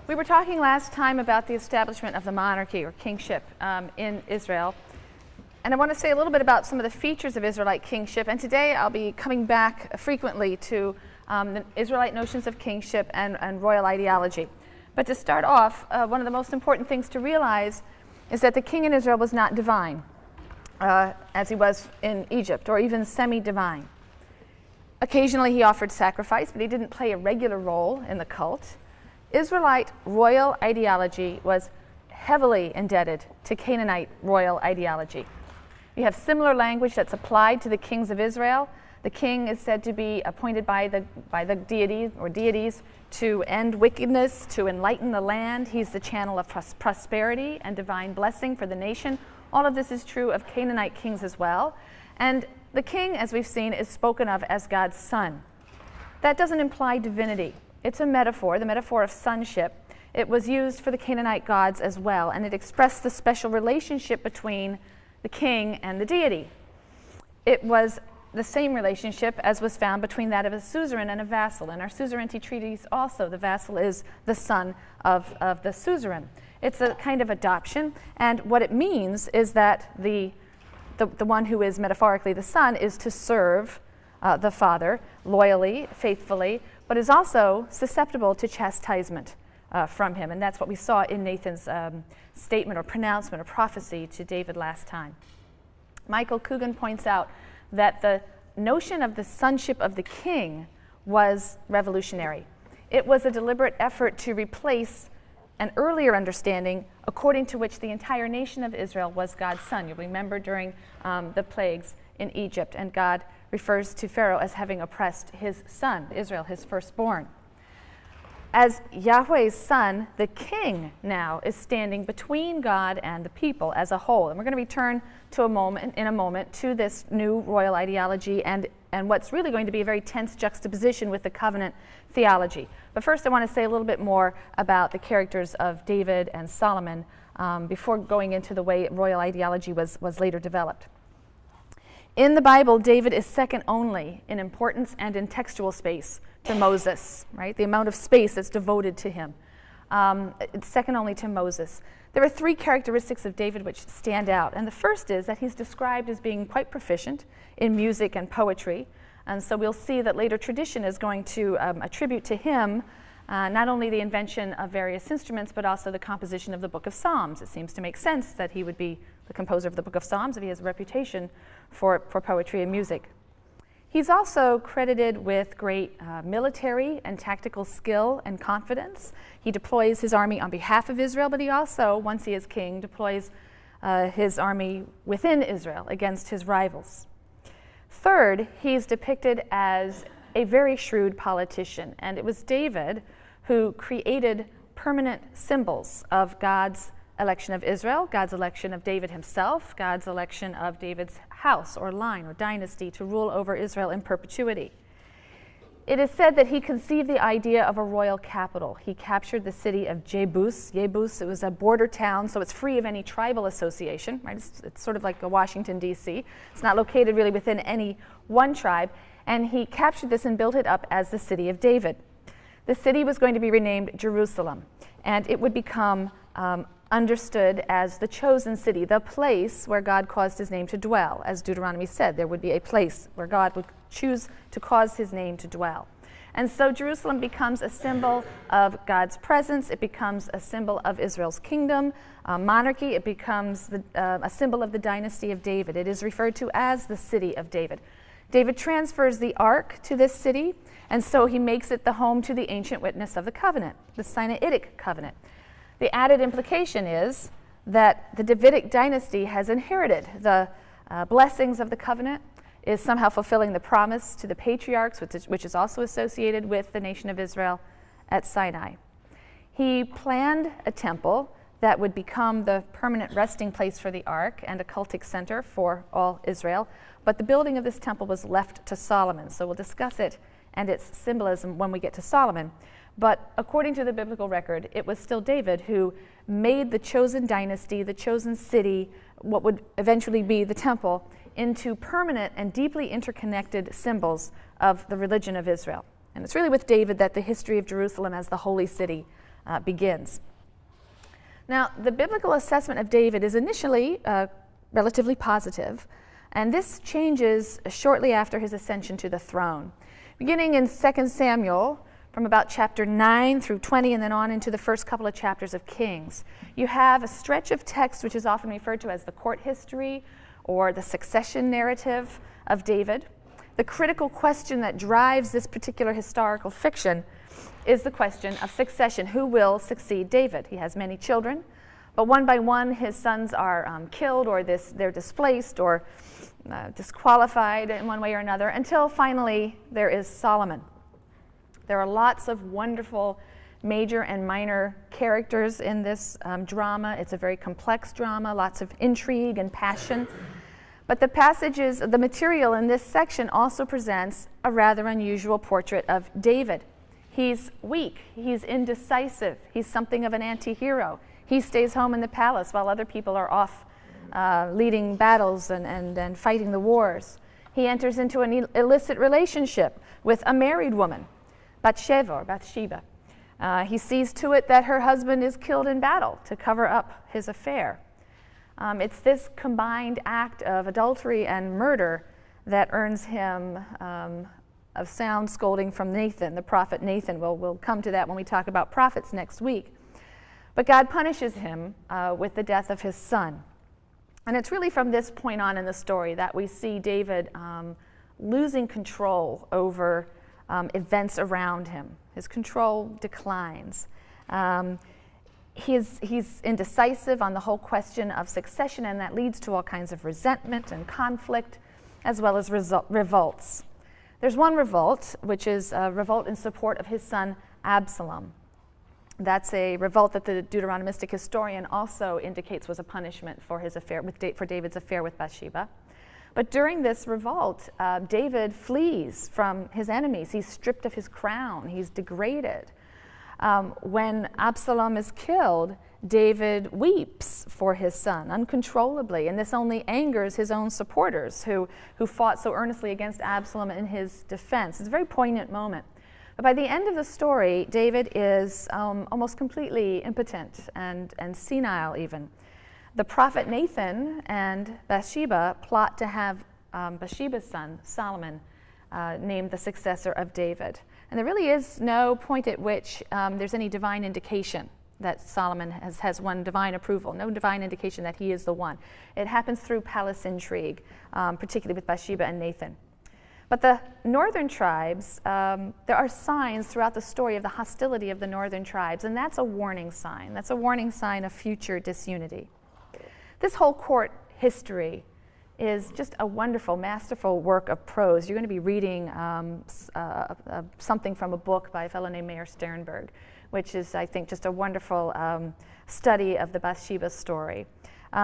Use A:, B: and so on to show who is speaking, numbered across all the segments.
A: We were talking last time about the establishment of the monarchy or kingship in Israel. And I want to say a little bit about some of the features of Israelite kingship. And today I'll be coming back frequently to the Israelite notions of kingship and royal ideology. But to start off, one of the most important things to realize is that the king in Israel was not divine, as he was in Egypt, or even semi-divine. Occasionally he offered sacrifice, but he didn't play a regular role in the cult. Israelite royal ideology was heavily indebted to Canaanite royal ideology. You have similar language that's applied to the kings of Israel. The king is said to be appointed by the deity or deities to end wickedness, to enlighten the land. He's the channel of prosperity and divine blessing for the nation. All of this is true of Canaanite kings as well. And the king, as we've seen, is spoken of as God's son. That doesn't imply divinity. It's a metaphor, the metaphor of sonship. It was used for the Canaanite gods as well, and it expressed the special relationship between the king and the deity. It was the same relationship as was found between that of a suzerain and a vassal. In our suzerainty treaties also, the vassal is the son of the suzerain. It's a kind of adoption, and what it means is that the one who is metaphorically the son is to serve the father loyally, faithfully, but is also susceptible to chastisement from him. And that's what we saw in Nathan's statement or pronouncement or prophecy to David last time. Michael Coogan points out that the notion of the sonship of the king was revolutionary. It was a deliberate effort to replace an earlier understanding according to which the entire nation of Israel was God's son. You'll remember during the plagues in Egypt, and God refers to Pharaoh as having oppressed his son, Israel, his firstborn. As Yahweh's son, the king now is standing between God and the people as a whole. And we're going to return in a moment to this new royal ideology and what's really going to be a very tense juxtaposition with the covenant theology. But first I want to say a little bit more about the characters of David and Solomon before going into the way royal ideology was later developed. In the Bible, David is second only in importance and in textual space to Moses, right? The amount of space that's devoted to him. It's second only to Moses. There are three characteristics of David which stand out. And the first is that he's described as being quite proficient in music and poetry. And so we'll see that later tradition is going to attribute to him not only the invention of various instruments, but also the composition of the book of Psalms. It seems to make sense that he would be the composer of the book of Psalms if he has a reputation for poetry and music. He's also credited with great military and tactical skill and confidence. He deploys his army on behalf of Israel, but he also, once he is king, deploys his army within Israel against his rivals. Third, he's depicted as a very shrewd politician, and it was David who created permanent symbols of God's election of Israel, God's election of David himself, God's election of David's house or line or dynasty to rule over Israel in perpetuity. It is said that he conceived the idea of a royal capital. He captured the city of Jebus. Jebus, it was a border town, so it's free of any tribal association, right? It's sort of like a Washington, D.C. It's not located really within any one tribe. And he captured this and built it up as the city of David. The city was going to be renamed Jerusalem, and it would become understood as the chosen city, the place where God caused his name to dwell. As Deuteronomy said, there would be a place where God would choose to cause his name to dwell. And so Jerusalem becomes a symbol of God's presence. It becomes a symbol of Israel's kingdom, monarchy. It becomes a symbol of the dynasty of David. It is referred to as the city of David. David transfers the ark to this city, and so he makes it the home to the ancient witness of the covenant, the Sinaitic covenant. The added implication is that the Davidic dynasty has inherited the blessings of the covenant, is somehow fulfilling the promise to the patriarchs, which is also associated with the nation of Israel at Sinai. He planned a temple that would become the permanent resting place for the ark and a cultic center for all Israel, but the building of this temple was left to Solomon, so we'll discuss it and its symbolism when we get to Solomon. But according to the biblical record, it was still David who made the chosen dynasty, the chosen city, what would eventually be the temple, into permanent and deeply interconnected symbols of the religion of Israel. And it's really with David that the history of Jerusalem as the holy city begins. Now, the biblical assessment of David is initially relatively positive, and this changes shortly after his ascension to the throne. Beginning in 2 Samuel, from about chapter 9 through 20, and then on into the first couple of chapters of Kings, you have a stretch of text which is often referred to as the court history or the succession narrative of David. The critical question that drives this particular historical fiction is the question of succession. Who will succeed David? He has many children, but one by one his sons are killed, or they're displaced or disqualified in one way or another, until finally there is Solomon. There are lots of wonderful major and minor characters in this drama. It's a very complex drama, lots of intrigue and passion. But the material in this section also presents a rather unusual portrait of David. He's weak, he's indecisive, he's something of an anti-hero. He stays home in the palace while other people are off leading battles and fighting the wars. He enters into an illicit relationship with a married woman, Bathsheba. He sees to it that her husband is killed in battle to cover up his affair. It's this combined act of adultery and murder that earns him a sound scolding from Nathan, the prophet Nathan. We'll come to that when we talk about prophets next week. But God punishes him with the death of his son. And it's really from this point on in the story that we see David losing control over events around him. His control declines. He's indecisive on the whole question of succession, and that leads to all kinds of resentment and conflict, as well as revolts. There's one revolt, which is a revolt in support of his son Absalom. That's a revolt that the Deuteronomistic historian also indicates was a punishment for his affair for David's affair with Bathsheba. But during this revolt, David flees from his enemies. He's stripped of his crown. He's degraded. When Absalom is killed, David weeps for his son uncontrollably, and this only angers his own supporters who fought so earnestly against Absalom in his defense. It's a very poignant moment. But by the end of the story, David is almost completely impotent and senile even. The prophet Nathan and Bathsheba plot to have Bathsheba's son, Solomon, named the successor of David. And there really is no point at which there's any divine indication that Solomon has won divine approval, no divine indication that he is the one. It happens through palace intrigue, particularly with Bathsheba and Nathan. But the northern tribes, there are signs throughout the story of the hostility of the northern tribes, and that's a warning sign. That's a warning sign of future disunity. This whole court history is just a wonderful, masterful work of prose. You're going to be reading something from a book by a fellow named Mayer Sternberg, which is, I think, just a wonderful study of the Bathsheba story.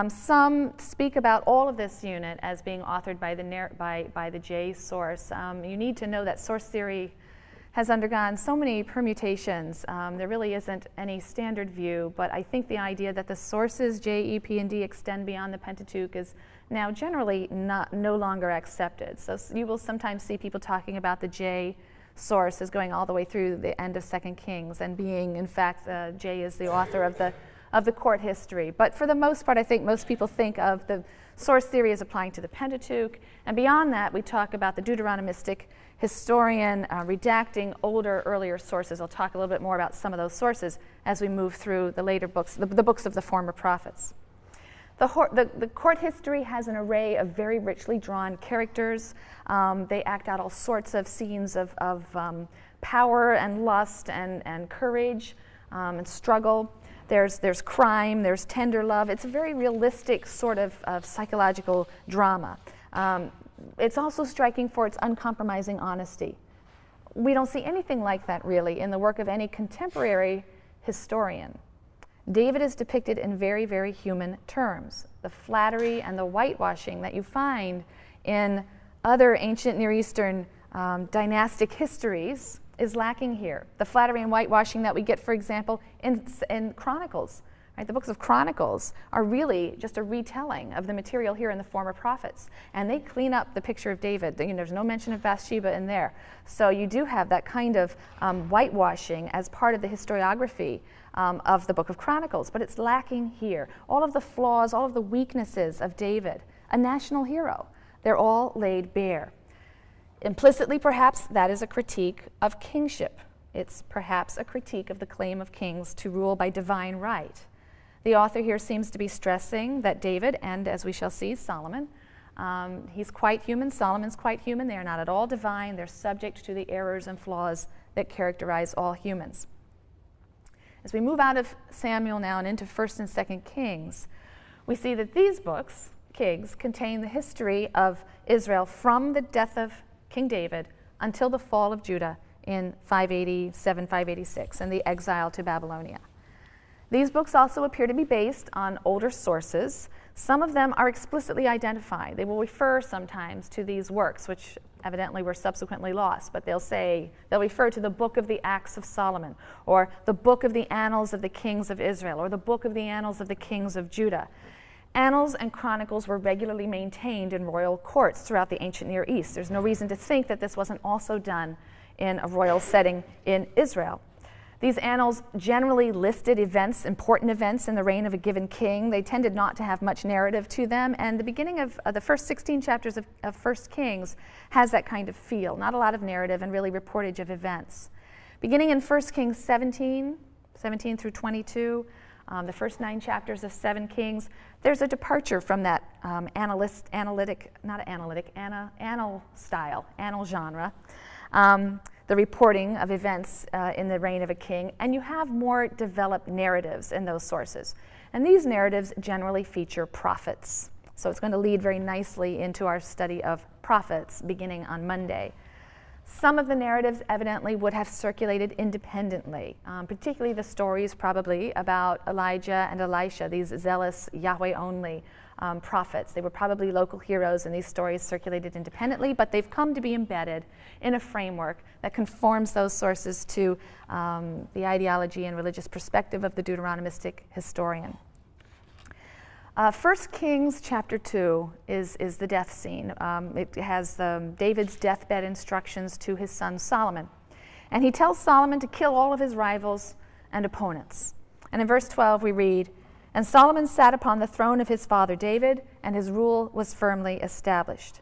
A: Some speak about all of this unit as being authored by the J source. You need to know that source theory has undergone so many permutations. There really isn't any standard view, but I think the idea that the sources J, E, P, and D extend beyond the Pentateuch is now generally no longer accepted. So you will sometimes see people talking about the J source as going all the way through the end of 2 Kings and being, in fact, J is the author of the court history. But for the most part, I think most people think of the source theory as applying to the Pentateuch, and beyond that, we talk about the Deuteronomistic historian redacting earlier sources. I'll talk a little bit more about some of those sources as we move through the later books, the books of the former prophets. The court history has an array of very richly drawn characters. They act out all sorts of scenes of power and lust and courage and struggle. There's crime, there's tender love. It's a very realistic sort of psychological drama. It's also striking for its uncompromising honesty. We don't see anything like that really in the work of any contemporary historian. David is depicted in very, very human terms. The flattery and the whitewashing that you find in other ancient Near Eastern dynastic histories is lacking here. The flattery and whitewashing that we get, for example, in Chronicles. Right? The books of Chronicles are really just a retelling of the material here in the former prophets. And they clean up the picture of David. There's no mention of Bathsheba in there. So you do have that kind of whitewashing as part of the historiography of the book of Chronicles. But it's lacking here. All of the flaws, all of the weaknesses of David, a national hero, they're all laid bare. Implicitly, perhaps, that is a critique of kingship. It's perhaps a critique of the claim of kings to rule by divine right. The author here seems to be stressing that David, and as we shall see, Solomon, he's quite human, Solomon's quite human. They are not at all divine. They're subject to the errors and flaws that characterize all humans. As we move out of Samuel now and into 1st and 2nd Kings, we see that these books, Kings, contain the history of Israel from the death of King David until the fall of Judah in 587, 586, and the exile to Babylonia. These books also appear to be based on older sources. Some of them are explicitly identified. They will refer sometimes to these works, which evidently were subsequently lost, but they'll refer to the book of the Acts of Solomon, or the book of the Annals of the Kings of Israel, or the book of the Annals of the Kings of Judah. Annals and chronicles were regularly maintained in royal courts throughout the ancient Near East. There's no reason to think that this wasn't also done in a royal setting in Israel. These annals generally listed events, important events in the reign of a given king. They tended not to have much narrative to them, and the beginning of the first 16 chapters of 1 Kings has that kind of feel, not a lot of narrative and really reportage of events. Beginning in 1 Kings 17 through 22, the first 9 chapters of 7 Kings, there's a departure from that annal genre. The reporting of events in the reign of a king, and you have more developed narratives in those sources. And these narratives generally feature prophets. So it's going to lead very nicely into our study of prophets beginning on Monday. Some of the narratives evidently would have circulated independently, particularly the stories probably about Elijah and Elisha, these zealous Yahweh-only prophets. They were probably local heroes, and these stories circulated independently, but they've come to be embedded in a framework that conforms those sources to the ideology and religious perspective of the Deuteronomistic historian. 1 Kings chapter 2 is the death scene. It has David's deathbed instructions to his son Solomon. And he tells Solomon to kill all of his rivals and opponents. And in verse 12 we read, "And Solomon sat upon the throne of his father David, and his rule was firmly established."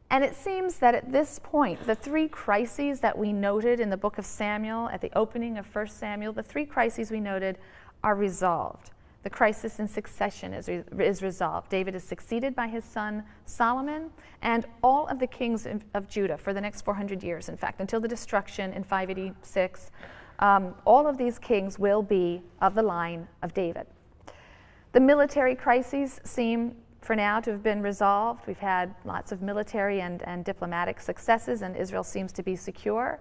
A: And it seems that at this point, the 3 crises that we noted in the book of Samuel, at the opening of 1 Samuel, the 3 crises we noted are resolved. The crisis in succession is resolved. David is succeeded by his son Solomon, and all of the kings of Judah for the next 400 years, in fact, until the destruction in 586, all of these kings will be of the line of David. The military crises seem, for now, to have been resolved. We've had lots of military and diplomatic successes, and Israel seems to be secure.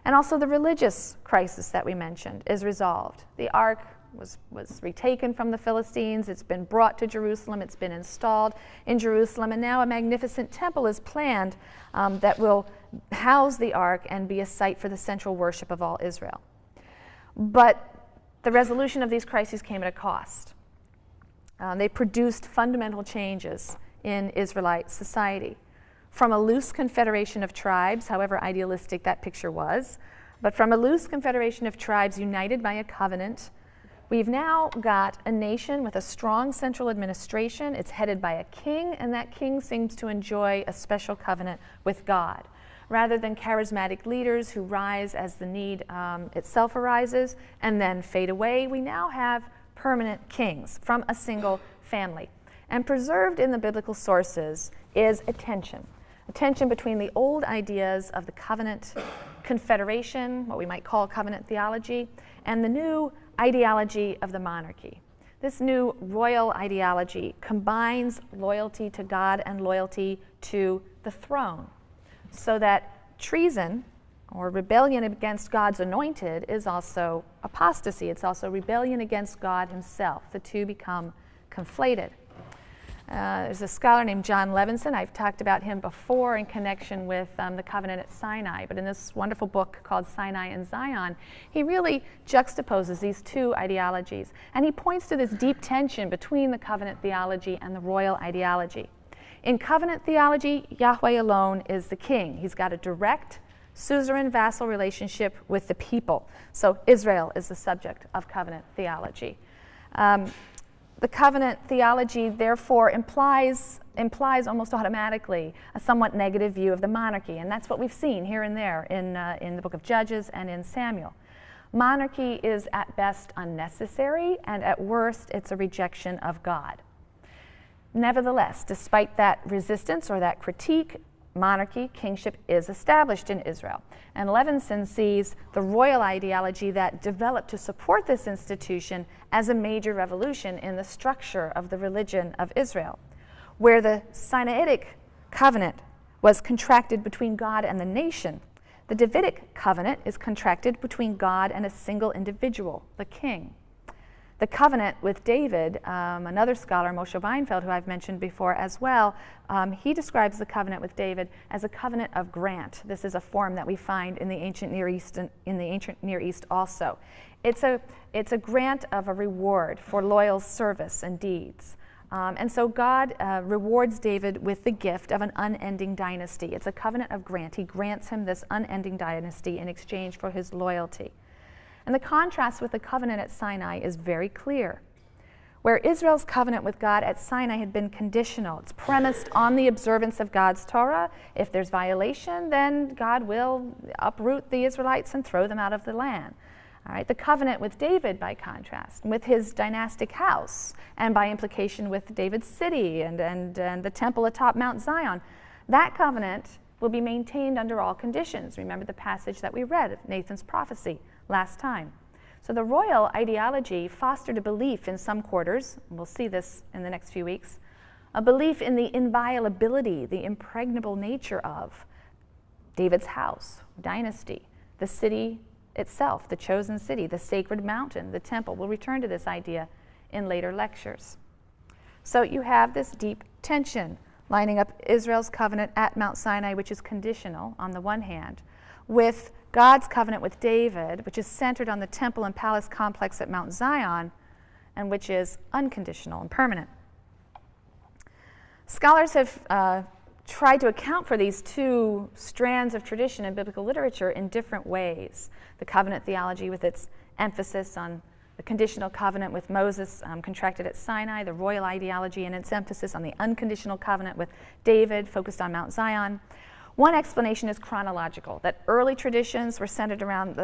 A: And also the religious crisis that we mentioned is resolved. The ark was retaken from the Philistines. It's been brought to Jerusalem. It's been installed in Jerusalem. And now a magnificent temple is planned that will house the ark and be a site for the central worship of all Israel. But the resolution of these crises came at a cost. They produced fundamental changes in Israelite society. From a loose confederation of tribes, however idealistic that picture was, but from a loose confederation of tribes united by a covenant, we've now got a nation with a strong central administration. It's headed by a king, and that king seems to enjoy a special covenant with God. Rather than charismatic leaders who rise as the need itself arises and then fade away, we now have permanent kings from a single family. And preserved in the biblical sources is a tension between the old ideas of the covenant confederation, what we might call covenant theology, and the new ideology of the monarchy. This new royal ideology combines loyalty to God and loyalty to the throne, so that treason or rebellion against God's anointed is also apostasy. It's also rebellion against God himself. The two become conflated. There's a scholar named John Levinson. I've talked about him before in connection with the covenant at Sinai, but in this wonderful book called Sinai and Zion, he really juxtaposes these two ideologies, and he points to this deep tension between the covenant theology and the royal ideology. In covenant theology, Yahweh alone is the king. He's got a direct, suzerain vassal relationship with the people. So Israel is the subject of covenant theology. The covenant theology, therefore, implies almost automatically a somewhat negative view of the monarchy, and that's what we've seen here and there in the book of Judges and in Samuel. Monarchy is at best unnecessary, and at worst, it's a rejection of God. Nevertheless, despite that resistance or that critique, monarchy, kingship is established in Israel. And Levinson sees the royal ideology that developed to support this institution as a major revolution in the structure of the religion of Israel, where the Sinaitic covenant was contracted between God and the nation. The Davidic covenant is contracted between God and a single individual, the king. The covenant with David, another scholar, Moshe Weinfeld, who I've mentioned before as well, he describes the covenant with David as a covenant of grant. This is a form that we find in the ancient Near East also. It's a grant of a reward for loyal service and deeds. And so God rewards David with the gift of an unending dynasty. It's a covenant of grant. He grants him this unending dynasty in exchange for his loyalty. And the contrast with the covenant at Sinai is very clear. Where Israel's covenant with God at Sinai had been conditional, it's premised on the observance of God's Torah. If there's violation, then God will uproot the Israelites and throw them out of the land. All right, the covenant with David, by contrast, with his dynastic house, and by implication with David's city and the temple atop Mount Zion, that covenant will be maintained under all conditions. Remember the passage that we read of Nathan's prophecy last time. So the royal ideology fostered a belief in some quarters, and we'll see this in the next few weeks, a belief in the inviolability, the impregnable nature of David's house, dynasty, the city itself, the chosen city, the sacred mountain, the temple. We'll return to this idea in later lectures. So you have this deep tension lining up Israel's covenant at Mount Sinai, which is conditional on the one hand, with God's covenant with David, which is centered on the temple and palace complex at Mount Zion, and which is unconditional and permanent. Scholars have tried to account for these two strands of tradition in biblical literature in different ways. The covenant theology with its emphasis on the conditional covenant with Moses contracted at Sinai, the royal ideology and its emphasis on the unconditional covenant with David focused on Mount Zion. One explanation is chronological, that early traditions were centered around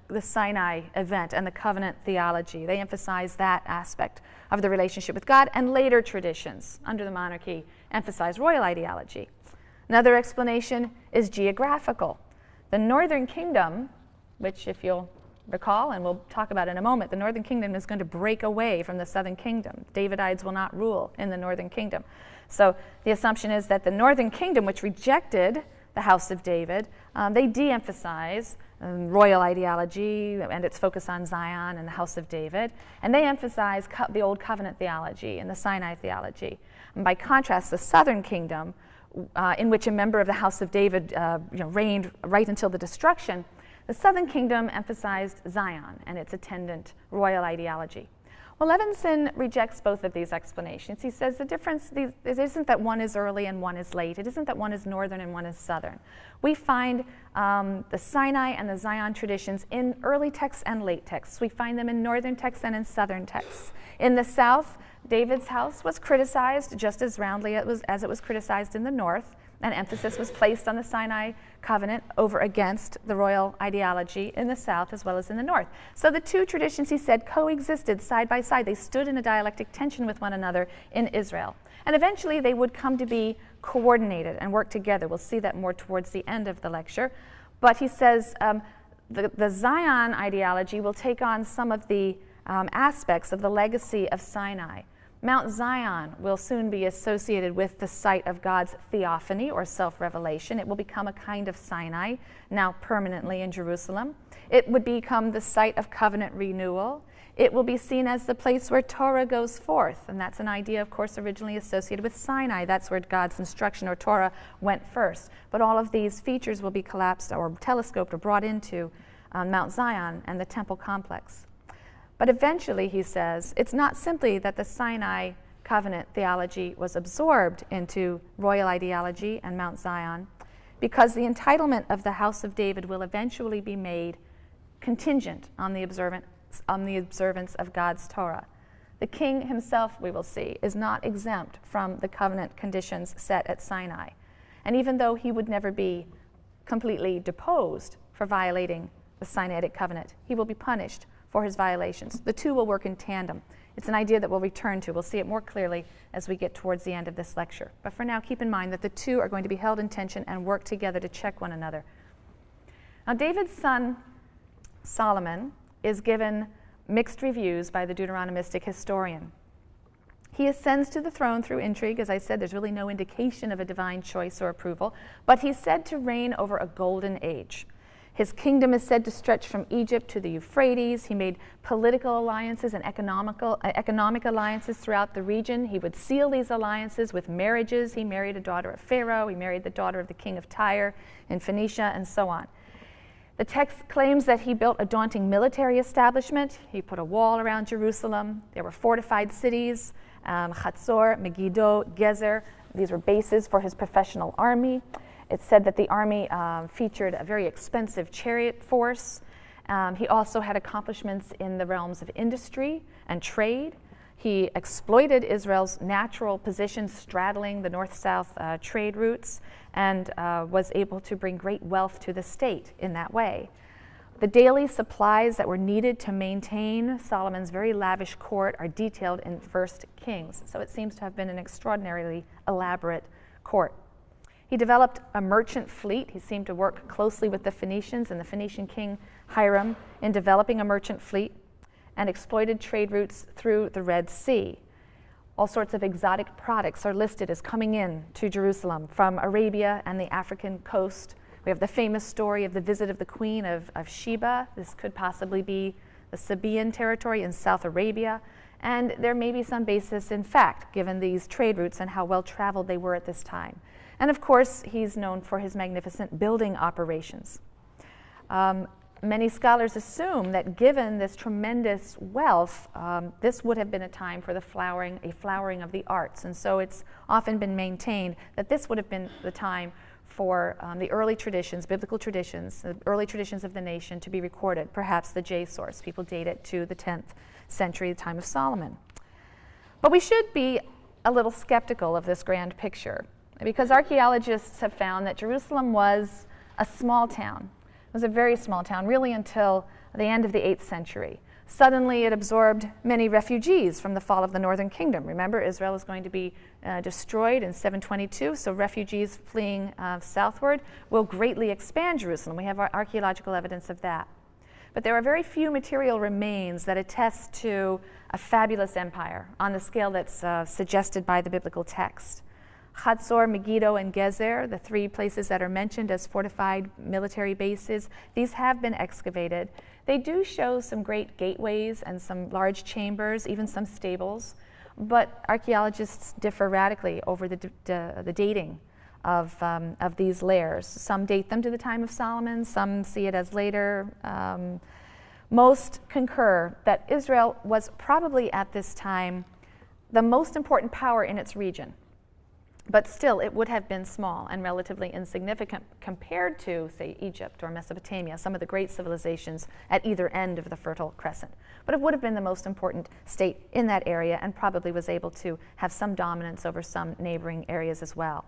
A: the Sinai event and the covenant theology. They emphasize that aspect of the relationship with God, and later traditions under the monarchy emphasize royal ideology. Another explanation is geographical. The northern kingdom, which if you'll recall, and we'll talk about in a moment, the northern kingdom is going to break away from the southern kingdom. Davidites will not rule in the northern kingdom. So the assumption is that the northern kingdom, which rejected the house of David, they de-emphasize royal ideology and its focus on Zion and the house of David, and they emphasize the old covenant theology and the Sinai theology. And by contrast, the southern kingdom, in which a member of the house of David reigned right until the destruction, the southern kingdom emphasized Zion and its attendant royal ideology. Well, Levinson rejects both of these explanations. He says the difference isn't that one is early and one is late. It isn't that one is northern and one is southern. We find the Sinai and the Zion traditions in early texts and late texts. We find them in northern texts and in southern texts. In the south, David's house was criticized just as roundly as it was criticized in the north, and emphasis was placed on the Sinai covenant over against the royal ideology in the south as well as in the north. So the two traditions, he said, coexisted side by side. They stood in a dialectic tension with one another in Israel. And eventually they would come to be coordinated and work together. We'll see that more towards the end of the lecture. But he says the Zion ideology will take on some of the aspects of the legacy of Sinai. Mount Zion will soon be associated with the site of God's theophany or self-revelation. It will become a kind of Sinai, now permanently in Jerusalem. It would become the site of covenant renewal. It will be seen as the place where Torah goes forth, and that's an idea, of course, originally associated with Sinai. That's where God's instruction or Torah went first. But all of these features will be collapsed or telescoped or brought into Mount Zion and the temple complex. But eventually, he says, it's not simply that the Sinai covenant theology was absorbed into royal ideology and Mount Zion, because the entitlement of the house of David will eventually be made contingent on the observance of God's Torah. The king himself, we will see, is not exempt from the covenant conditions set at Sinai. And even though he would never be completely deposed for violating the Sinaitic covenant, he will be punished for his violations. The two will work in tandem. It's an idea that we'll return to. We'll see it more clearly as we get towards the end of this lecture. But for now, keep in mind that the two are going to be held in tension and work together to check one another. Now, David's son, Solomon, is given mixed reviews by the Deuteronomistic historian. He ascends to the throne through intrigue. As I said, there's really no indication of a divine choice or approval, but he's said to reign over a golden age. His kingdom is said to stretch from Egypt to the Euphrates. He made political alliances and economic alliances throughout the region. He would seal these alliances with marriages. He married a daughter of Pharaoh. He married the daughter of the king of Tyre in Phoenicia, and so on. The text claims that he built a daunting military establishment. He put a wall around Jerusalem. There were fortified cities, Chatzor, Megiddo, Gezer. These were bases for his professional army. It's said that the army featured a very expensive chariot force. He also had accomplishments in the realms of industry and trade. He exploited Israel's natural position straddling the north-south trade routes and was able to bring great wealth to the state in that way. The daily supplies that were needed to maintain Solomon's very lavish court are detailed in 1 Kings, so it seems to have been an extraordinarily elaborate court. He developed a merchant fleet. He seemed to work closely with the Phoenicians and the Phoenician king Hiram in developing a merchant fleet and exploited trade routes through the Red Sea. All sorts of exotic products are listed as coming in to Jerusalem from Arabia and the African coast. We have the famous story of the visit of the Queen of Sheba. This could possibly be the Sabaean territory in South Arabia. And there may be some basis in fact, given these trade routes and how well traveled they were at this time. And of course, he's known for his magnificent building operations. Many scholars assume that given this tremendous wealth, this would have been a time for a flowering of the arts. And so it's often been maintained that this would have been the time for the early traditions, biblical traditions, the early traditions of the nation to be recorded, perhaps the J source. People date it to the 10th century, the time of Solomon. But we should be a little skeptical of this grand picture, because archaeologists have found that Jerusalem was a small town. It was a very small town, really until the end of the 8th century. Suddenly it absorbed many refugees from the fall of the northern kingdom. Remember, Israel is going to be destroyed in 722, so refugees fleeing southward will greatly expand Jerusalem. We have archaeological evidence of that. But there are very few material remains that attest to a fabulous empire on the scale that's suggested by the biblical text. Chatzor, Megiddo, and Gezer, the three places that are mentioned as fortified military bases, these have been excavated. They do show some great gateways and some large chambers, even some stables, but archaeologists differ radically over the dating of these layers. Some date them to the time of Solomon, some see it as later. Most concur that Israel was probably at this time the most important power in its region. But still, it would have been small and relatively insignificant compared to, say, Egypt or Mesopotamia, some of the great civilizations at either end of the Fertile Crescent. But it would have been the most important state in that area and probably was able to have some dominance over some neighboring areas as well.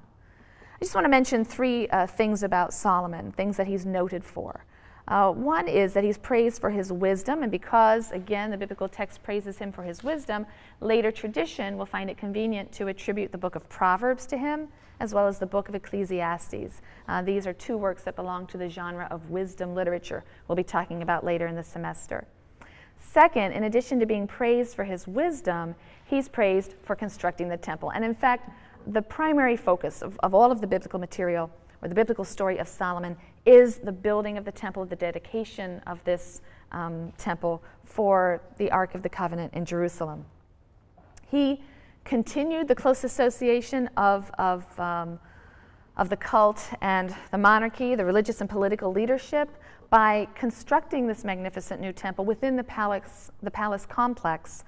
A: I just want to mention three things about Solomon, things that he's noted for. One is that he's praised for his wisdom, and because, again, the biblical text praises him for his wisdom, later tradition will find it convenient to attribute the book of Proverbs to him, as well as the book of Ecclesiastes. These are two works that belong to the genre of wisdom literature we'll be talking about later in the semester. Second, in addition to being praised for his wisdom, he's praised for constructing the temple. And in fact, the primary focus of all of the biblical material, or the biblical story of Solomon, is the building of the temple, the dedication of this temple for the Ark of the Covenant in Jerusalem. He continued the close association of the cult and the monarchy, the religious and political leadership, by constructing this magnificent new temple within the palace complex,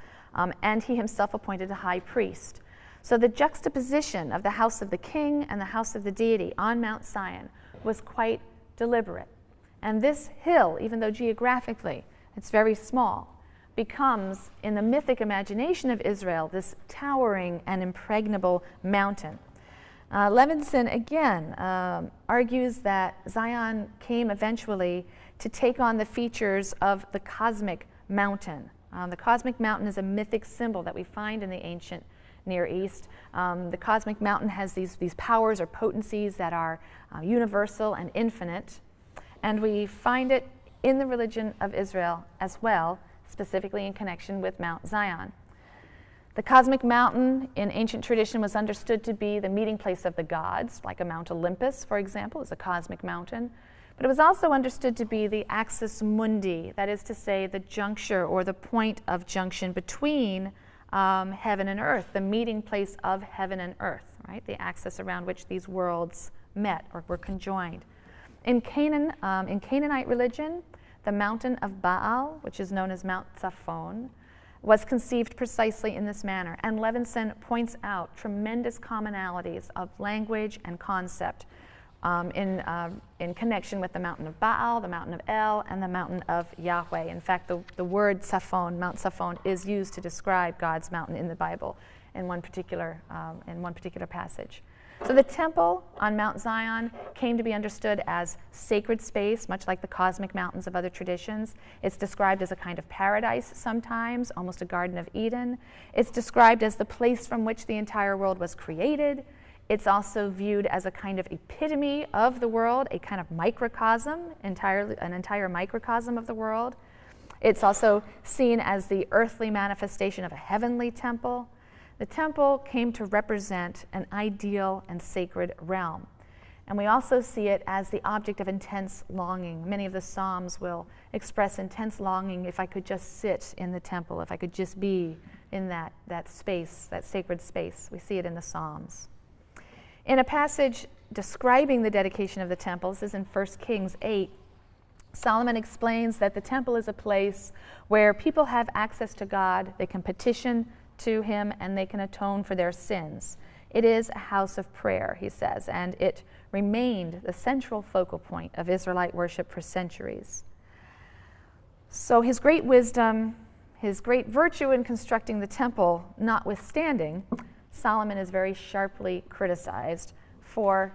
A: and he himself appointed a high priest. So the juxtaposition of the house of the king and the house of the deity on Mount Zion was quite deliberate. And this hill, even though geographically it's very small, becomes, in the mythic imagination of Israel, this towering and impregnable mountain. Levinson, again, argues that Zion came eventually to take on the features of the cosmic mountain. The cosmic mountain is a mythic symbol that we find in the ancient Near East. The cosmic mountain has these powers or potencies that are universal and infinite, and we find it in the religion of Israel as well, specifically in connection with Mount Zion. The cosmic mountain in ancient tradition was understood to be the meeting place of the gods, like a Mount Olympus, for example, is a cosmic mountain. But it was also understood to be the axis mundi, that is to say, the juncture or the point of junction between heaven and earth, the meeting place of heaven and earth, right? The axis around which these worlds met or were conjoined. In Canaanite religion, the mountain of Baal, which is known as Mount Zaphon, was conceived precisely in this manner. And Levinson points out tremendous commonalities of language and concept in connection with the mountain of Baal, the mountain of El, and the mountain of Yahweh. In fact, the word Zaphon, Mount Zaphon, is used to describe God's mountain in the Bible in one particular passage. So the temple on Mount Zion came to be understood as sacred space, much like the cosmic mountains of other traditions. It's described as a kind of paradise sometimes, almost a Garden of Eden. It's described as the place from which the entire world was created. It's also viewed as a kind of epitome of the world, a kind of microcosm, an entire microcosm of the world. It's also seen as the earthly manifestation of a heavenly temple. The temple came to represent an ideal and sacred realm. And we also see it as the object of intense longing. Many of the Psalms will express intense longing. If I could just sit in the temple, if I could just be in that space, that sacred space. We see it in the Psalms. In a passage describing the dedication of the temple, this is in 1 Kings 8, Solomon explains that the temple is a place where people have access to God, they can petition to him, and they can atone for their sins. It is a house of prayer, he says, and it remained the central focal point of Israelite worship for centuries. So his great wisdom, his great virtue in constructing the temple notwithstanding, Solomon is very sharply criticized for,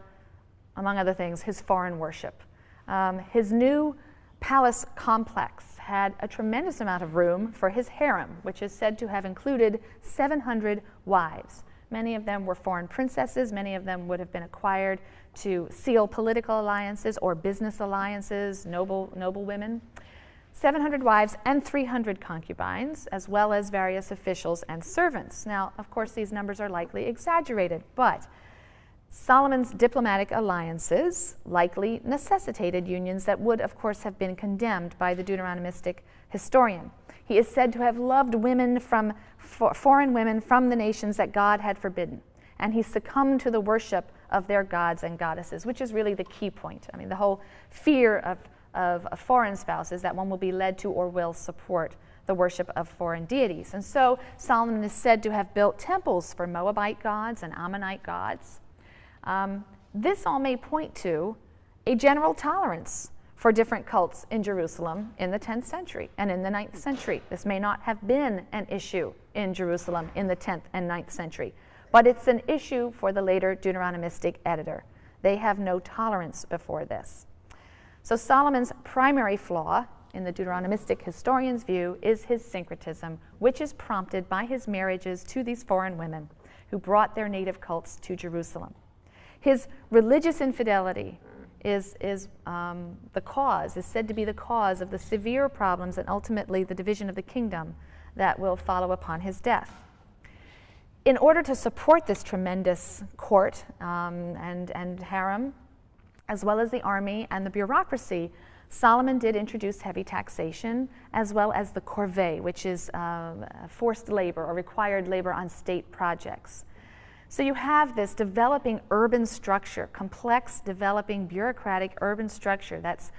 A: among other things, his foreign worship. His new palace complex had a tremendous amount of room for his harem, which is said to have included 700 wives. Many of them were foreign princesses. Many of them would have been acquired to seal political alliances or business alliances, noble women. 700 wives and 300 concubines, as well as various officials and servants. Now, of course, these numbers are likely exaggerated, but Solomon's diplomatic alliances likely necessitated unions that would, of course, have been condemned by the Deuteronomistic historian. He is said to have loved foreign women from the nations that God had forbidden, and he succumbed to the worship of their gods and goddesses, which is really the key point. I mean, the whole fear of a foreign spouse is that one will be led to or will support the worship of foreign deities. And so Solomon is said to have built temples for Moabite gods and Ammonite gods. This all may point to a general tolerance for different cults in Jerusalem in the 10th century and in the 9th century. This may not have been an issue in Jerusalem in the 10th and 9th century, but it's an issue for the later Deuteronomistic editor. They have no tolerance before this. So Solomon's primary flaw, in the Deuteronomistic historian's view, is his syncretism, which is prompted by his marriages to these foreign women who brought their native cults to Jerusalem. His religious infidelity is said to be the cause of the severe problems and ultimately the division of the kingdom that will follow upon his death. In order to support this tremendous court and harem, as well as the army and the bureaucracy, Solomon did introduce heavy taxation, as well as the corvée, which is forced labor or required labor on state projects. So you have this developing urban structure, complex, developing, bureaucratic urban structure that's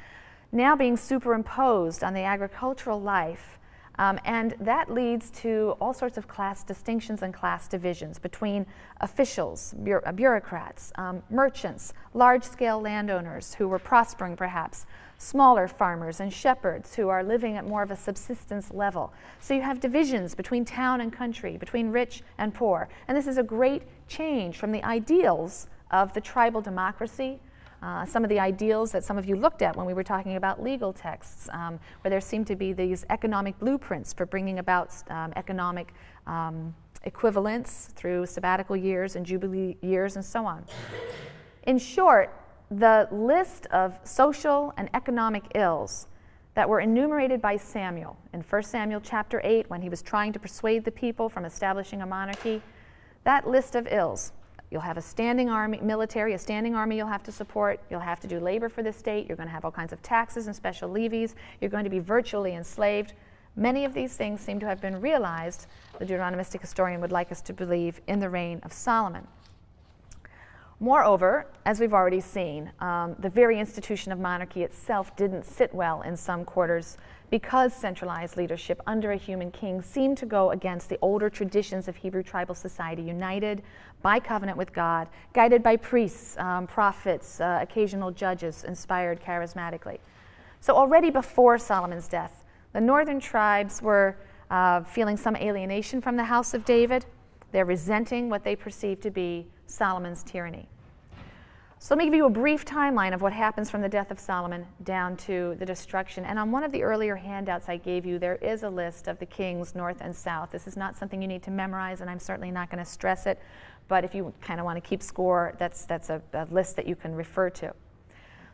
A: now being superimposed on the agricultural life. And that leads to all sorts of class distinctions and class divisions between officials, bureaucrats, merchants, large-scale landowners who were prospering perhaps, smaller farmers and shepherds who are living at more of a subsistence level. So you have divisions between town and country, between rich and poor. And this is a great change from the ideals of the tribal democracy, some of the ideals that some of you looked at when we were talking about legal texts, where there seem to be these economic blueprints for bringing about economic equivalence through sabbatical years and jubilee years and so on. In short, the list of social and economic ills that were enumerated by Samuel in 1 Samuel chapter 8 when he was trying to persuade the people from establishing a monarchy, that list of ills. You'll have a standing army, military, a standing army you'll have to support. You'll have to do labor for the state. You're going to have all kinds of taxes and special levies. You're going to be virtually enslaved. Many of these things seem to have been realized, the Deuteronomistic historian would like us to believe, in the reign of Solomon. Moreover, as we've already seen, the very institution of monarchy itself didn't sit well in some quarters because centralized leadership under a human king seemed to go against the older traditions of Hebrew tribal society, united by covenant with God, guided by priests, prophets, occasional judges, inspired charismatically. So already before Solomon's death, the northern tribes were feeling some alienation from the house of David. They're resenting what they perceive to be Solomon's tyranny. So let me give you a brief timeline of what happens from the death of Solomon down to the destruction. And on one of the earlier handouts I gave you, there is a list of the kings north and south. This is not something you need to memorize, and I'm certainly not going to stress it. But if you kind of want to keep score, that's a list that you can refer to.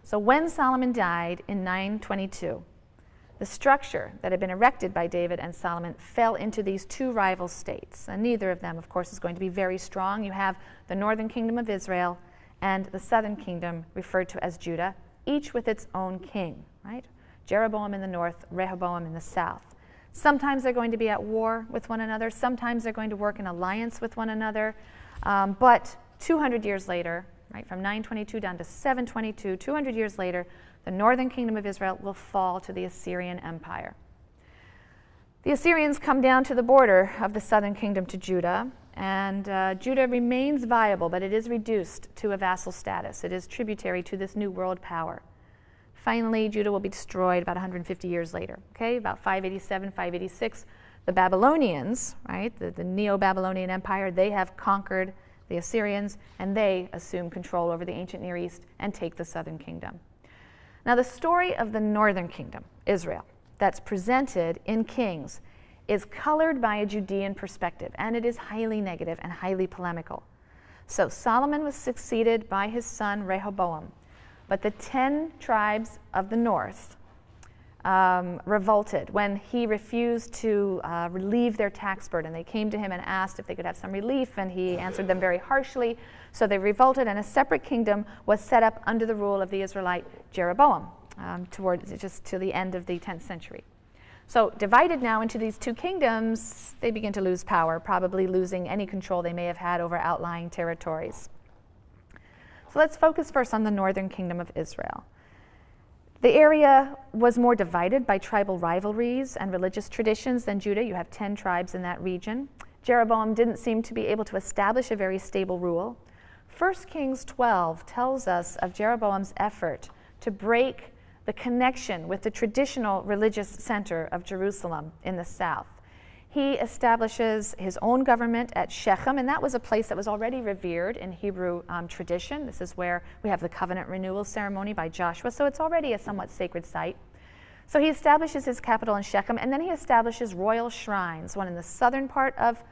A: So when Solomon died in 922, the structure that had been erected by David and Solomon fell into these two rival states. And neither of them, of course, is going to be very strong. You have the northern kingdom of Israel and the southern kingdom referred to as Judah, each with its own king, right? Jeroboam in the north, Rehoboam in the south. Sometimes they're going to be at war with one another. Sometimes they're going to work in alliance with one another. But 200 years later, right, from 922 down to 722, 200 years later, the northern kingdom of Israel will fall to the Assyrian Empire. The Assyrians come down to the border of the southern kingdom to Judah, and Judah remains viable, but it is reduced to a vassal status. It is tributary to this new world power. Finally, Judah will be destroyed about 150 years later, okay? About 587, 586. The Babylonians, right, the Neo-Babylonian Empire, they have conquered the Assyrians, and they assume control over the ancient Near East and take the southern kingdom. Now, the story of the northern kingdom, Israel, that's presented in Kings is colored by a Judean perspective, and it is highly negative and highly polemical. So Solomon was succeeded by his son Rehoboam, but the 10 tribes of the north revolted when he refused to relieve their tax burden. They came to him and asked if they could have some relief, and he answered them very harshly. So they revolted, and a separate kingdom was set up under the rule of the Israelite Jeroboam just to the end of the 10th century. So divided now into these two kingdoms, they begin to lose power, probably losing any control they may have had over outlying territories. So let's focus first on the northern kingdom of Israel. The area was more divided by tribal rivalries and religious traditions than Judah. You have 10 tribes in that region. Jeroboam didn't seem to be able to establish a very stable rule. 1 Kings 12 tells us of Jeroboam's effort to break the connection with the traditional religious center of Jerusalem in the south. He establishes his own government at Shechem, and that was a place that was already revered in Hebrew tradition. This is where we have the covenant renewal ceremony by Joshua, so it's already a somewhat sacred site. So he establishes his capital in Shechem, and then he establishes royal shrines, one in the southern part of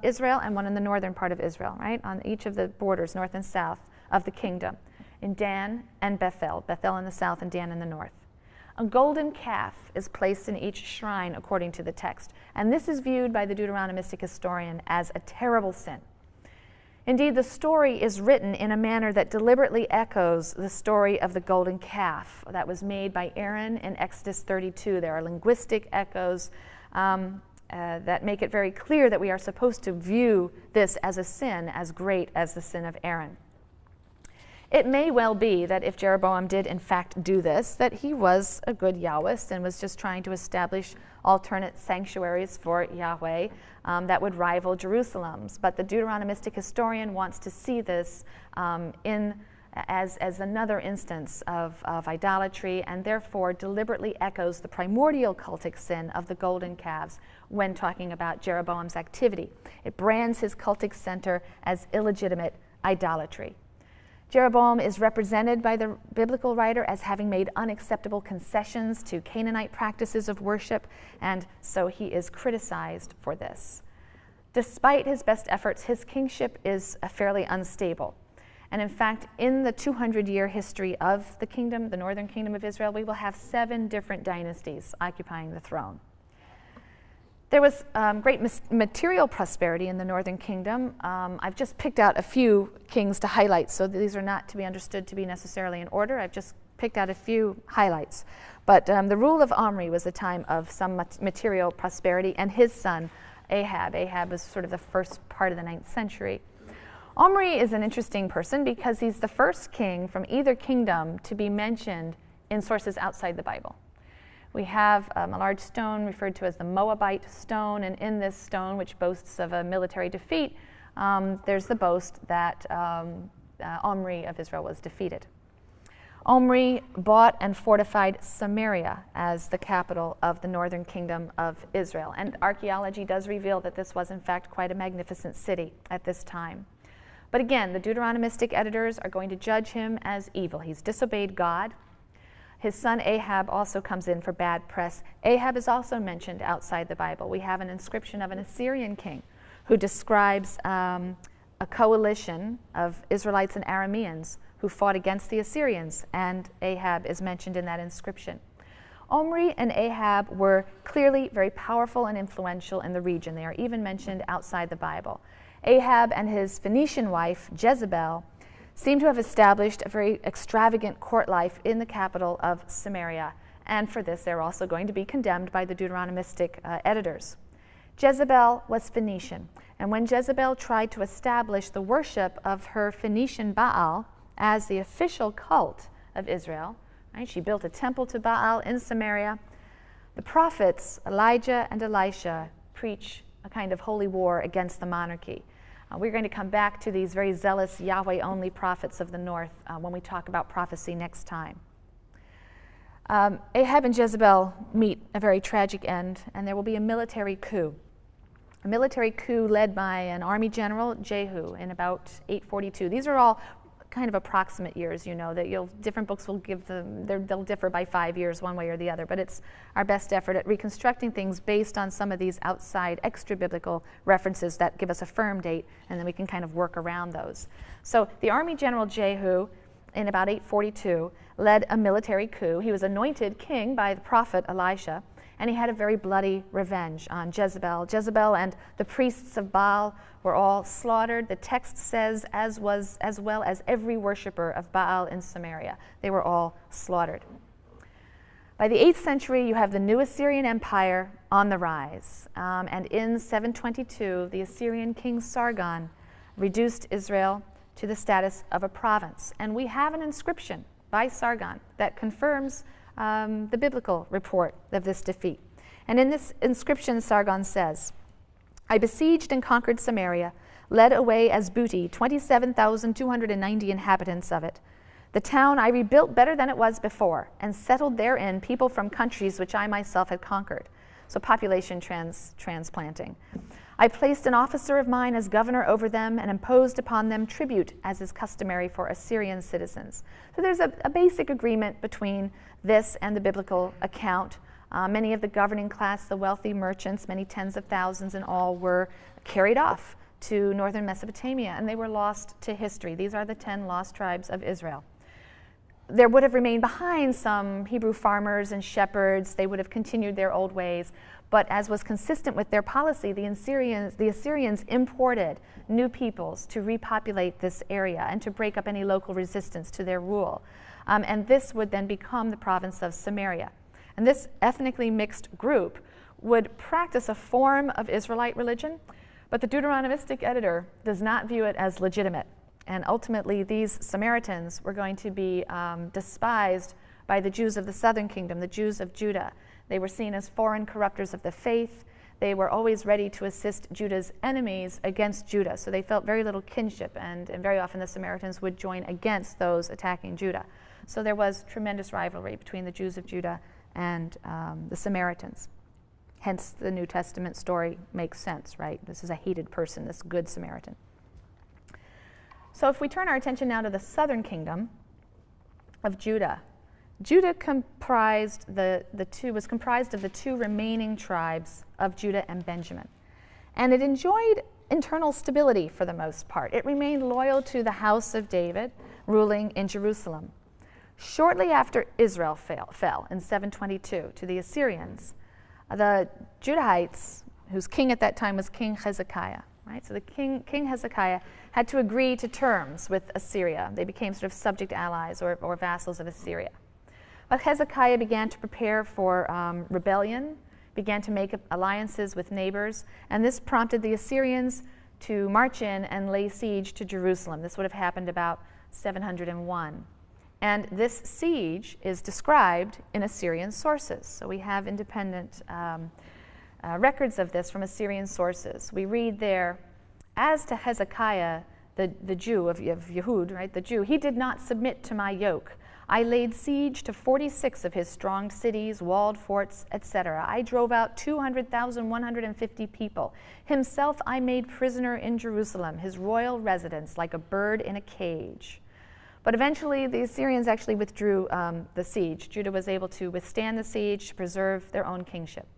A: Israel and one in the northern part of Israel, right, on each of the borders, north and south of the kingdom, in Dan and Bethel in the south and Dan in the north. A golden calf is placed in each shrine according to the text, and this is viewed by the Deuteronomistic historian as a terrible sin. Indeed, the story is written in a manner that deliberately echoes the story of the golden calf that was made by Aaron in Exodus 32. There are linguistic echoes that make it very clear that we are supposed to view this as a sin as great as the sin of Aaron. It may well be that if Jeroboam did in fact do this, that he was a good Yahwist and was just trying to establish alternate sanctuaries for Yahweh that would rival Jerusalem's. But the Deuteronomistic historian wants to see this as another instance of idolatry, and therefore deliberately echoes the primordial cultic sin of the golden calves when talking about Jeroboam's activity. It brands his cultic center as illegitimate idolatry. Jeroboam is represented by the biblical writer as having made unacceptable concessions to Canaanite practices of worship, and so he is criticized for this. Despite his best efforts, his kingship is fairly unstable. And in fact, in the 200-year history of the kingdom, the northern kingdom of Israel, we will have 7 different dynasties occupying the throne. There was great material prosperity in the northern kingdom. I've just picked out a few kings to highlight, so these are not to be understood to be necessarily in order. I've just picked out a few highlights. But the rule of Omri was a time of some material prosperity, and his son, Ahab. Ahab was sort of the first part of the 9th century. Omri is an interesting person because he's the first king from either kingdom to be mentioned in sources outside the Bible. We have a large stone referred to as the Moabite stone, and in this stone, which boasts of a military defeat, there's the boast that Omri of Israel was defeated. Omri bought and fortified Samaria as the capital of the northern kingdom of Israel, and archaeology does reveal that this was in fact quite a magnificent city at this time. But again, the Deuteronomistic editors are going to judge him as evil. He's disobeyed God. His son Ahab also comes in for bad press. Ahab is also mentioned outside the Bible. We have an inscription of an Assyrian king who describes a coalition of Israelites and Arameans who fought against the Assyrians, and Ahab is mentioned in that inscription. Omri and Ahab were clearly very powerful and influential in the region. They are even mentioned outside the Bible. Ahab and his Phoenician wife, Jezebel, seem to have established a very extravagant court life in the capital of Samaria, and for this they're also going to be condemned by the Deuteronomistic editors. Jezebel was Phoenician, and when Jezebel tried to establish the worship of her Phoenician Baal as the official cult of Israel, right, she built a temple to Baal in Samaria. The prophets Elijah and Elisha preach a kind of holy war against the monarchy. We're going to come back to these very zealous Yahweh-only prophets of the north when we talk about prophecy next time. Ahab and Jezebel meet a very tragic end, and there will be a military coup. A military coup led by an army general, Jehu, in about 842. These are all kind of approximate years, you know, that different books will give them, they'll differ by 5 years one way or the other, but it's our best effort at reconstructing things based on some of these outside extra-biblical references that give us a firm date, and then we can kind of work around those. So the army general Jehu, in about 842, led a military coup. He was anointed king by the prophet Elisha, and he had a very bloody revenge on Jezebel. Jezebel and the priests of Baal were all slaughtered. The text says, as well as every worshiper of Baal in Samaria. They were all slaughtered. By the 8th century, you have the new Assyrian Empire on the rise. And in 722, the Assyrian king Sargon reduced Israel to the status of a province. And we have an inscription by Sargon that confirms the biblical report of this defeat. And in this inscription, Sargon says, I besieged and conquered Samaria, led away as booty 27,290 inhabitants of it. The town I rebuilt better than it was before, and settled therein people from countries which I myself had conquered. So population transplanting. I placed an officer of mine as governor over them and imposed upon them tribute, as is customary for Assyrian citizens. So there's a basic agreement between this and the biblical account. Many of the governing class, the wealthy merchants, many tens of thousands in all, were carried off to northern Mesopotamia, and they were lost to history. These are the 10 lost tribes of Israel. There would have remained behind some Hebrew farmers and shepherds. They would have continued their old ways. But as was consistent with their policy, the Assyrians imported new peoples to repopulate this area and to break up any local resistance to their rule. And this would then become the province of Samaria. And this ethnically mixed group would practice a form of Israelite religion, but the Deuteronomistic editor does not view it as legitimate. And ultimately, these Samaritans were going to be despised by the Jews of the southern kingdom, the Jews of Judah. They were seen as foreign corrupters of the faith. They were always ready to assist Judah's enemies against Judah. So they felt very little kinship, and very often the Samaritans would join against those attacking Judah. So there was tremendous rivalry between the Jews of Judah and the Samaritans. Hence, the New Testament story makes sense, right? This is a hated person, this good Samaritan. So if we turn our attention now to the southern kingdom of Judah, Judah was comprised of the two remaining tribes of Judah and Benjamin. And it enjoyed internal stability for the most part. It remained loyal to the house of David, ruling in Jerusalem. Shortly after Israel fell in 722 to the Assyrians, the Judahites, whose king at that time was King Hezekiah, right? So the King Hezekiah had to agree to terms with Assyria. They became sort of subject allies or vassals of Assyria. But Hezekiah began to prepare for rebellion, began to make alliances with neighbors, and this prompted the Assyrians to march in and lay siege to Jerusalem. This would have happened about 701. And this siege is described in Assyrian sources. So we have independent records of this from Assyrian sources. We read there, as to Hezekiah, the Jew of Yehud, right, the Jew, he did not submit to my yoke. I laid siege to 46 of his strong cities, walled forts, etc. I drove out 200,150 people. Himself I made prisoner in Jerusalem, his royal residence, like a bird in a cage. But eventually the Assyrians actually withdrew the siege. Judah was able to withstand the siege to preserve their own kingship.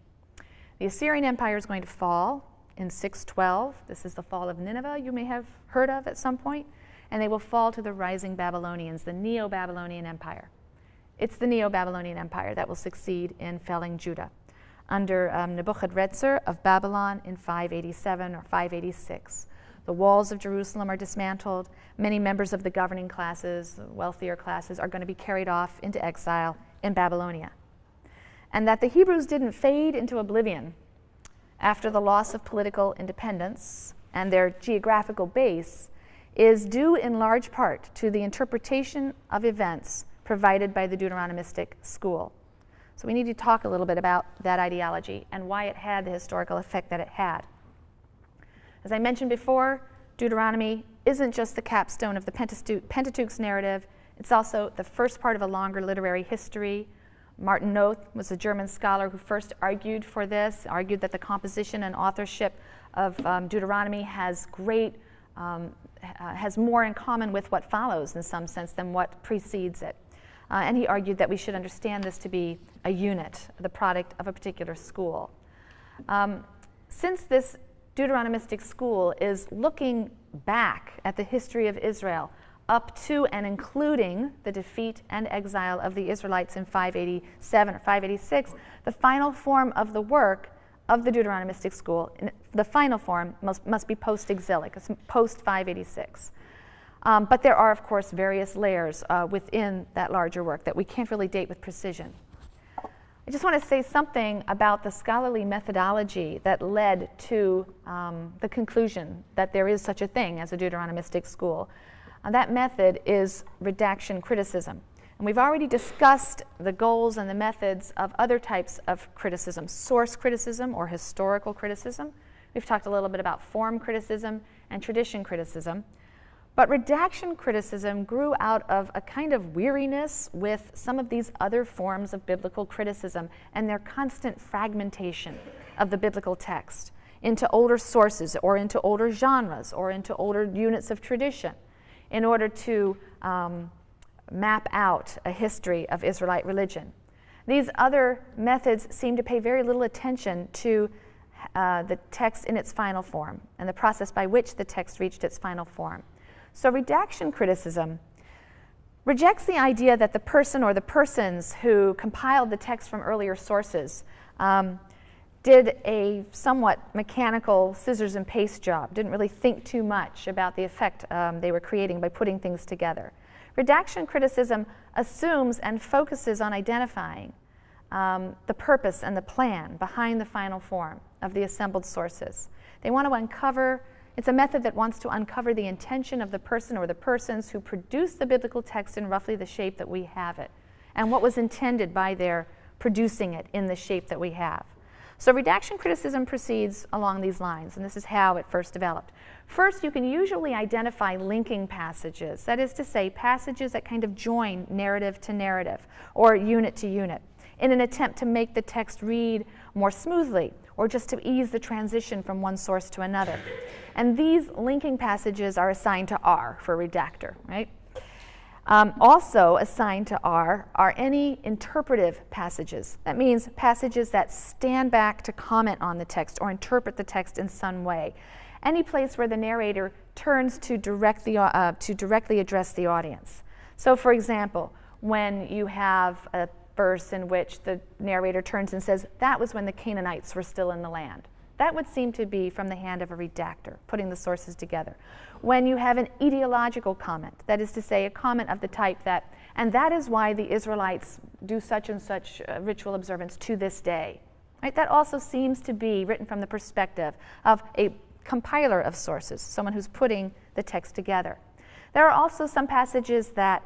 A: The Assyrian Empire is going to fall in 612. This is the fall of Nineveh, you may have heard of at some point. And they will fall to the rising Babylonians, the Neo-Babylonian Empire. It's the Neo-Babylonian Empire that will succeed in felling Judah under Nebuchadnezzar of Babylon in 587 or 586. The walls of Jerusalem are dismantled. Many members of the governing classes, the wealthier classes, are going to be carried off into exile in Babylonia. And that the Hebrews didn't fade into oblivion after the loss of political independence and their geographical base is due in large part to the interpretation of events provided by the Deuteronomistic school. So we need to talk a little bit about that ideology and why it had the historical effect that it had. As I mentioned before, Deuteronomy isn't just the capstone of the Pentateuch's narrative, it's also the first part of a longer literary history. Martin Noth was a German scholar who first argued for this, argued that the composition and authorship of Deuteronomy has more in common with what follows in some sense than what precedes it. And he argued that we should understand this to be a unit, the product of a particular school. Since this Deuteronomistic school is looking back at the history of Israel up to and including the defeat and exile of the Israelites in 587 or 586, the final form of the work of the Deuteronomistic school, the final form must be post-exilic, post-586. But there are, of course, various layers within that larger work that we can't really date with precision. I just want to say something about the scholarly methodology that led to the conclusion that there is such a thing as a Deuteronomistic school. That method is redaction criticism. And we've already discussed the goals and the methods of other types of criticism, source criticism or historical criticism. We've talked a little bit about form criticism and tradition criticism. But redaction criticism grew out of a kind of weariness with some of these other forms of biblical criticism and their constant fragmentation of the biblical text into older sources or into older genres or into older units of tradition in order to map out a history of Israelite religion. These other methods seem to pay very little attention to the text in its final form and the process by which the text reached its final form. So redaction criticism rejects the idea that the person or the persons who compiled the text from earlier sources did a somewhat mechanical scissors and paste job, didn't really think too much about the effect they were creating by putting things together. Redaction criticism assumes and focuses on identifying the purpose and the plan behind the final form of the assembled sources. They want to uncover, it's a method that wants to uncover the intention of the person or the persons who produced the biblical text in roughly the shape that we have it, and what was intended by their producing it in the shape that we have. So redaction criticism proceeds along these lines, and this is how it first developed. First, you can usually identify linking passages, that is to say, passages that kind of join narrative to narrative or unit to unit in an attempt to make the text read more smoothly or just to ease the transition from one source to another. And these linking passages are assigned to R for redactor, right? Also assigned to R are any interpretive passages. That means passages that stand back to comment on the text or interpret the text in some way. Any place where the narrator turns to directly address the audience. So for example, when you have a verse in which the narrator turns and says, that was when the Canaanites were still in the land. That would seem to be from the hand of a redactor, putting the sources together. When you have an ideological comment, that is to say, a comment of the type that, and that is why the Israelites do such and such ritual observance to this day. Right? That also seems to be written from the perspective of a compiler of sources, someone who's putting the text together. There are also some passages that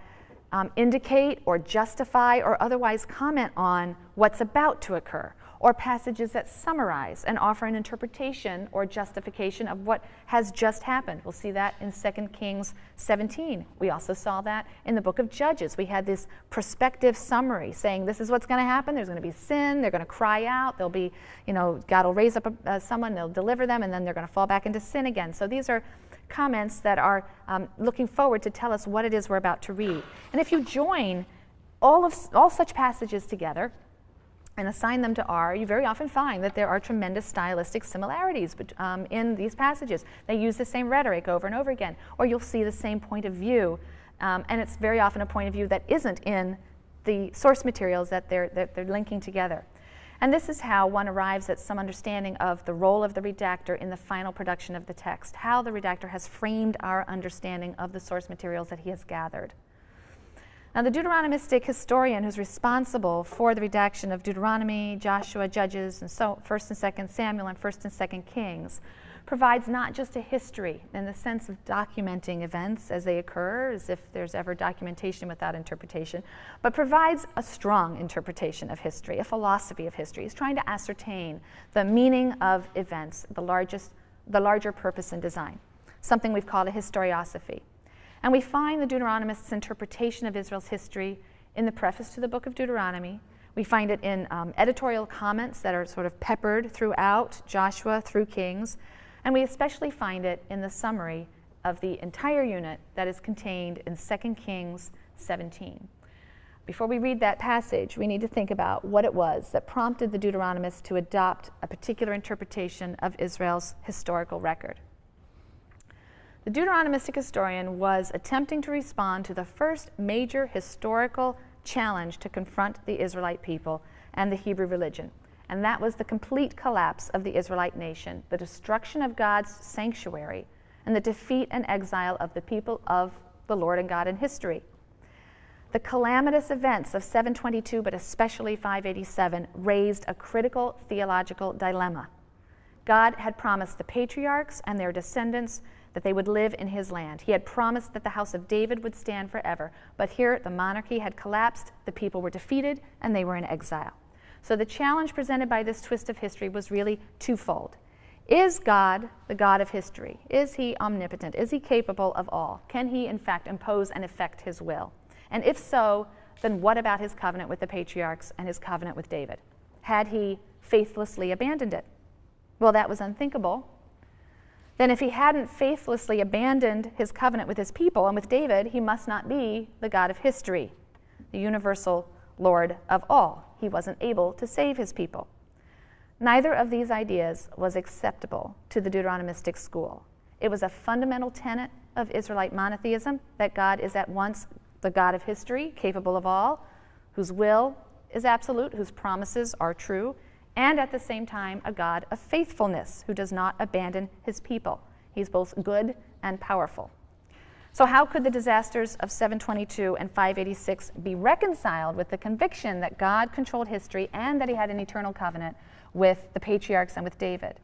A: indicate or justify or otherwise comment on what's about to occur, or passages that summarize and offer an interpretation or justification of what has just happened. We'll see that in 2 Kings 17. We also saw that in the book of Judges. We had this prospective summary saying this is what's going to happen. There's going to be sin. They're going to cry out. There'll be, God will raise up someone, they'll deliver them, and then they're going to fall back into sin again. So these are comments that are looking forward to tell us what it is we're about to read. And if you join all such passages together and assign them to R, you very often find that there are tremendous stylistic similarities in these passages. They use the same rhetoric over and over again, or you'll see the same point of view, and it's very often a point of view that isn't in the source materials that they're linking together. And this is how one arrives at some understanding of the role of the redactor in the final production of the text, how the redactor has framed our understanding of the source materials that he has gathered. Now, the Deuteronomistic historian who's responsible for the redaction of Deuteronomy, Joshua, Judges, and 1st and 2nd Samuel, and 1st and 2nd Kings provides not just a history in the sense of documenting events as they occur, as if there's ever documentation without interpretation, but provides a strong interpretation of history, a philosophy of history. He's trying to ascertain the meaning of events, the larger purpose and design, something we've called a historiosophy. And we find the Deuteronomist's interpretation of Israel's history in the preface to the book of Deuteronomy. We find it in editorial comments that are sort of peppered throughout Joshua through Kings. And we especially find it in the summary of the entire unit that is contained in 2 Kings 17. Before we read that passage, we need to think about what it was that prompted the Deuteronomist to adopt a particular interpretation of Israel's historical record. The Deuteronomistic historian was attempting to respond to the first major historical challenge to confront the Israelite people and the Hebrew religion, and that was the complete collapse of the Israelite nation, the destruction of God's sanctuary, and the defeat and exile of the people of the Lord and God in history. The calamitous events of 722, but especially 587, raised a critical theological dilemma. God had promised the patriarchs and their descendants that they would live in his land. He had promised that the house of David would stand forever, but here the monarchy had collapsed, the people were defeated, and they were in exile. So the challenge presented by this twist of history was really twofold. Is God the God of history? Is he omnipotent? Is he capable of all? Can he, in fact, impose and effect his will? And if so, then what about his covenant with the patriarchs and his covenant with David? Had he faithlessly abandoned it? Well, that was unthinkable. Then if he hadn't faithlessly abandoned his covenant with his people and with David, he must not be the God of history, the universal Lord of all. He wasn't able to save his people. Neither of these ideas was acceptable to the Deuteronomistic school. It was a fundamental tenet of Israelite monotheism that God is at once the God of history, capable of all, whose will is absolute, whose promises are true, and at the same time a God of faithfulness who does not abandon his people. He's both good and powerful. So how could the disasters of 722 and 586 be reconciled with the conviction that God controlled history and that he had an eternal covenant with the patriarchs and with David?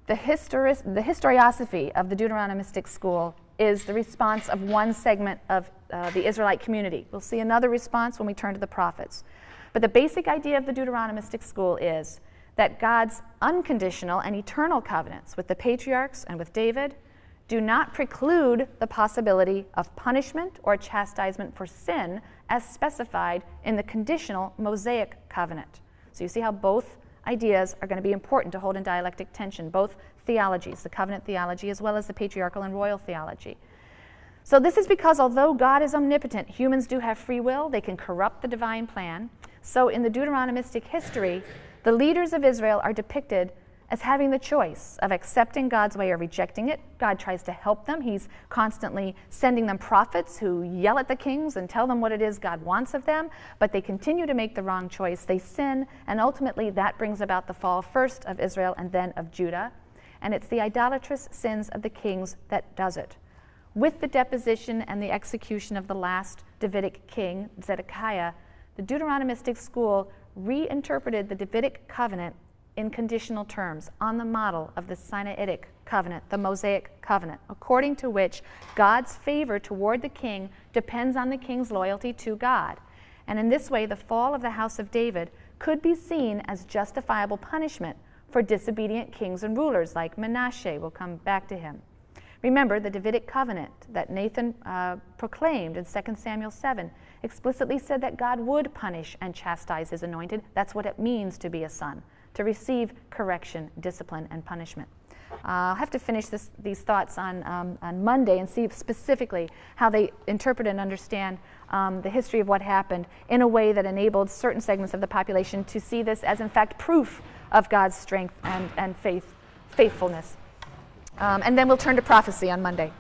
A: The historiosophy of the Deuteronomistic school is the response of one segment of the Israelite community. We'll see another response when we turn to the prophets. But the basic idea of the Deuteronomistic school is that God's unconditional and eternal covenants with the patriarchs and with David do not preclude the possibility of punishment or chastisement for sin as specified in the conditional Mosaic covenant. So you see how both ideas are going to be important to hold in dialectic tension, both theologies, the covenant theology as well as the patriarchal and royal theology. So this is because although God is omnipotent, humans do have free will, they can corrupt the divine plan. So in the Deuteronomistic history, the leaders of Israel are depicted as having the choice of accepting God's way or rejecting it. God tries to help them. He's constantly sending them prophets who yell at the kings and tell them what it is God wants of them, but they continue to make the wrong choice. They sin, and ultimately that brings about the fall first of Israel and then of Judah. And it's the idolatrous sins of the kings that does it. With the deposition and the execution of the last Davidic king, Zedekiah, the Deuteronomistic school reinterpreted the Davidic covenant in conditional terms on the model of the Sinaitic covenant, the Mosaic covenant, according to which God's favor toward the king depends on the king's loyalty to God. And in this way, the fall of the house of David could be seen as justifiable punishment for disobedient kings and rulers like Manasseh. We'll come back to him. Remember, the Davidic covenant that Nathan proclaimed in 2 Samuel 7 explicitly said that God would punish and chastise his anointed. That's what it means to be a son, to receive correction, discipline, and punishment. I'll have to finish these thoughts on Monday and see specifically how they interpret and understand the history of what happened in a way that enabled certain segments of the population to see this as, in fact, proof of God's strength and faithfulness. And then we'll turn to prophecy on Monday.